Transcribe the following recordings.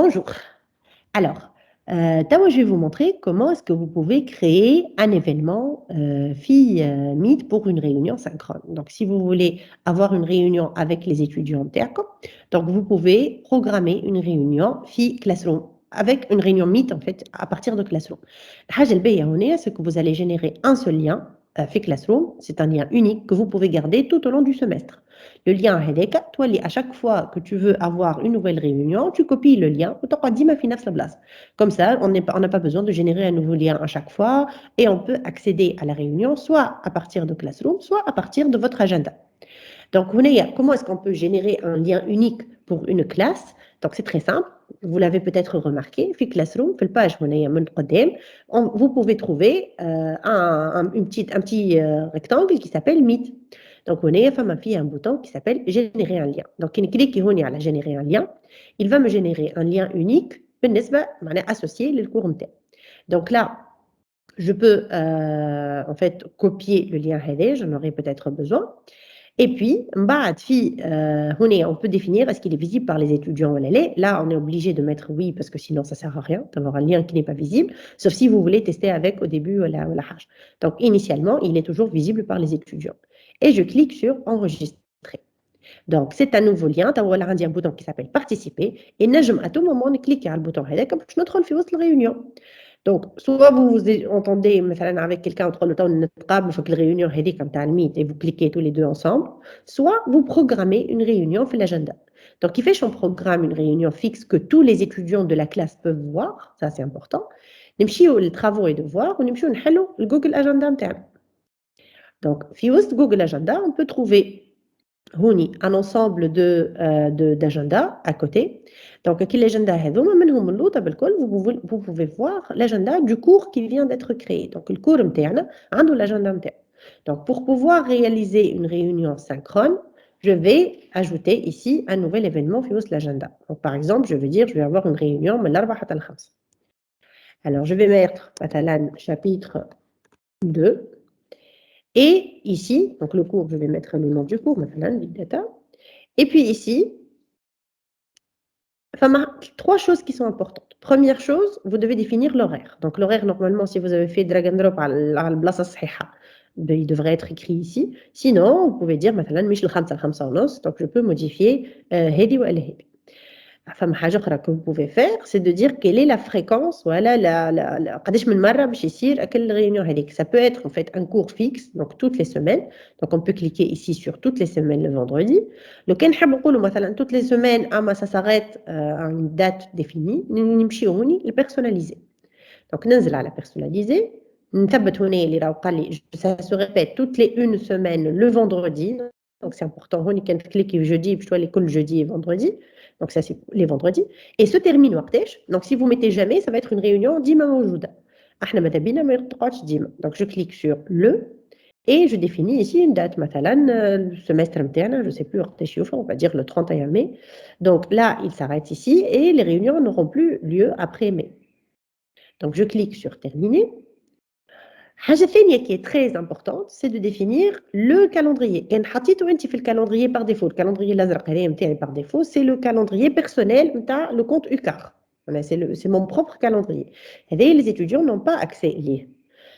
Bonjour. Alors, je vais vous montrer comment est-ce que vous pouvez créer un événement Meet pour une réunion synchrone. Donc, si vous voulez avoir une réunion avec les étudiants d'accord, donc vous pouvez programmer une réunion Classroom avec une réunion Meet en fait à partir de Classroom. الحاجة الباهية هنا, c'est que vous allez générer un seul lien Classroom, c'est un lien unique que vous pouvez garder tout au long du semestre. Le lien هذاك تولي à chaque fois que tu veux avoir une nouvelle réunion, tu copies le lien وتقعد ديما في نفس البلاصة. Comme ça, on n'a pas besoin de générer un nouveau lien à chaque fois et on peut accéder à la réunion soit à partir de Classroom, soit à partir de votre agenda. Donc, comment est-ce qu'on peut générer un lien unique pour une classe? Donc, c'est très simple. Vous l'avez peut-être remarqué, في Classroom, في الpage من قدام, vous pouvez trouver un petit rectangle qui s'appelle Meet. Donc, on a un bouton qui s'appelle générer un lien. Donc, quand je clique à générer un lien, il va me générer un lien unique associé au cours. Donc là, je peux en fait copier le lien header, j'en aurai peut-être besoin. Et puis, on peut définir est-ce qu'il est visible par les étudiants ou l'élève. Là, on est obligé de mettre oui parce que sinon ça ne sert à rien d'avoir un lien qui n'est pas visible, sauf si vous voulez tester avec au début la hache. Donc, initialement, il est toujours visible par les étudiants. Et je clique sur enregistrer. Donc, c'est un nouveau lien. Tu as un bouton qui s'appelle participer. Et à tout moment, on clique sur le bouton comme je notre la réunion. Donc, soit vous entendez avec quelqu'un entre le temps de la réunion comme Meet et vous cliquez tous les deux ensemble, soit vous programmez une réunion sur l'agenda. Donc, il fait son programme une réunion fixe que tous les étudiants de la classe peuvent voir, ça c'est important. نمشيو les travaux et devoirs ونمشيو نحلوا Google Agenda نتاعنا. Donc, في وسط Google Agenda, on peut trouver un ensemble d'agenda à côté. Donc, quel agenda vous pouvez voir l'agenda du cours qui vient d'être créé. Donc, le cours interne, l'agenda interne. Donc, pour pouvoir réaliser une réunion synchrone, je vais ajouter ici un nouvel événement sur l'agenda. Donc, par exemple, je veux dire, je vais avoir une réunion من الأربعة حتى الخمسة. Alors, je vais mettre chapitre 2. Et ici, donc le cours, je vais mettre le nom du cours, Big Data. Et puis ici, trois choses qui sont importantes. Première chose, vous devez définir l'horaire. Donc l'horaire, normalement, si vous avez fait drag and drop à la place il devrait être écrit ici. Sinon, vous pouvez dire, donc je peux modifier Hedi ou El Hedi. فما حاجة أخرى que vous pouvez faire, c'est de dire quelle est la fréquence, voilà, قداش من مرة باش يصير كل réunion هذيك. Ça peut être en fait un cours fixe, donc toutes les semaines. Donc on peut cliquer ici sur toutes les semaines le vendredi. لو كان نحب نقولوا مثلا toutes les semaines, أما ça s'arrête à une date définie, نمشيو هوني لpersonnaliser. Donc ننزل على personnaliser. نثبت هنا اللي راهو قال لي ça se répète toutes les une semaine le vendredi. Donc c'est important هوني كان cliquer jeudi باش تولي كل jeudi et vendredi. Donc ça c'est les vendredis et se termine وقتاش. Donc si vous mettez jamais, ça va être une réunion ديما موجودة. احنا ماذا بينا ما تقعدش ديما. Donc je clique sur le et je définis ici une date مثلا le semestre نتاعنا, je sais plus وقتاش يوفى, on va dire le 31 mai. Donc là, il s'arrête ici et les réunions n'auront plus lieu après mai. Donc je clique sur terminer. حاجة ثانية qui est très importante, c'est de définir le calendrier. كان حطيته أنت في الكالندرية par défaut. Le calendrier الأزرق هذايا نتاعي par défaut, c'est le calendrier personnel نتاع le compte UCAR. C'est mon propre calendrier. هذايا les étudiants n'ont pas accès ليه.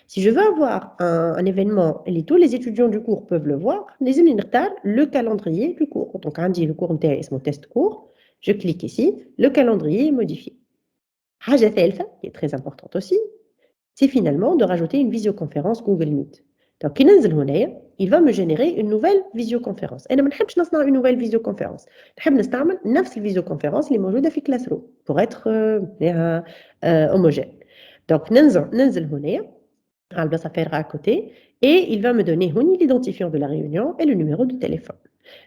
Si je veux avoir un événement et tous les étudiants du cours peuvent le voir, لازمني نختار le calendrier du cours. Donc عندي le cours نتاعي اسمه test cours, je clique ici, le calendrier est modifié. حاجة ثالثة qui est très importante aussi, c'est finalement de rajouter une visioconférence Google Meet. Donc, il va me générer une nouvelle visioconférence. Et je ne veux pas une nouvelle visioconférence. Je veux utiliser la même visioconférence qui est dans Classroom pour être homogène. Donc, je vais à côté et il va me donner l'identifiant de la réunion et le numéro de téléphone.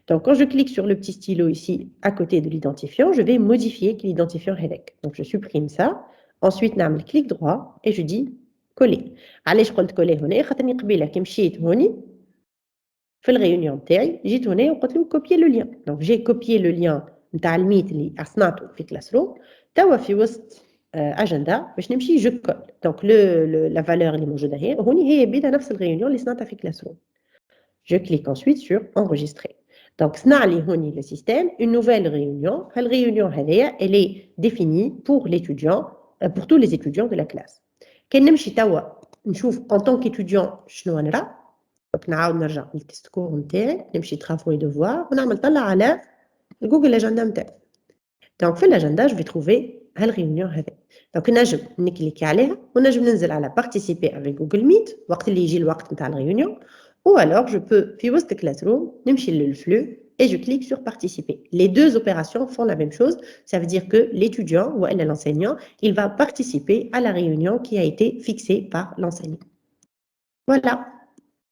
Donc, quand je clique sur le petit stylo ici à côté de l'identifiant, je vais modifier l'identifiant HEDEC. Donc, je supprime ça. Ensuite, je clique droit et je dis coller. علاش قلت coller هنا خاطرني قبيله كي مشيت هوني في الريونيون تاعي جيت هنا وقلت له copier le lien. Donc j'ai copié le lien نتاع الميت اللي صنعته في كلاسروم توا في وسط اجندا باش نمشي جو كول. Donc la valeur اللي موجوده هنا هوني هي بيدها نفس الريونيون اللي صنعتها في كلاسروم. Je clique ensuite sur enregistrer. Donc, le système, une nouvelle réunion. La réunion, elle est définie pour l'étudiant, pour tous les étudiants de la classe. En tant qu'étudiant, je donc نعاود نرجع للتست كور نتاعي نمشي travaux et devoirs ونعمل طلع على جوجل اجندا نتاعي. دونك في الاجندا جو في تروفي هالريونيون هذه. دونك نجم نكليكي عليها ونجم ننزل على participer avec جوجل ميت وقت اللي يجي الوقت نتاع الريونيون. ou alors je peux في وسط كلاس روم نمشي للفلو et je clique sur participer. Les deux opérations font la même chose. Ça veut dire que l'étudiant ou l'enseignant, il va participer à la réunion qui a été fixée par l'enseignant. Voilà.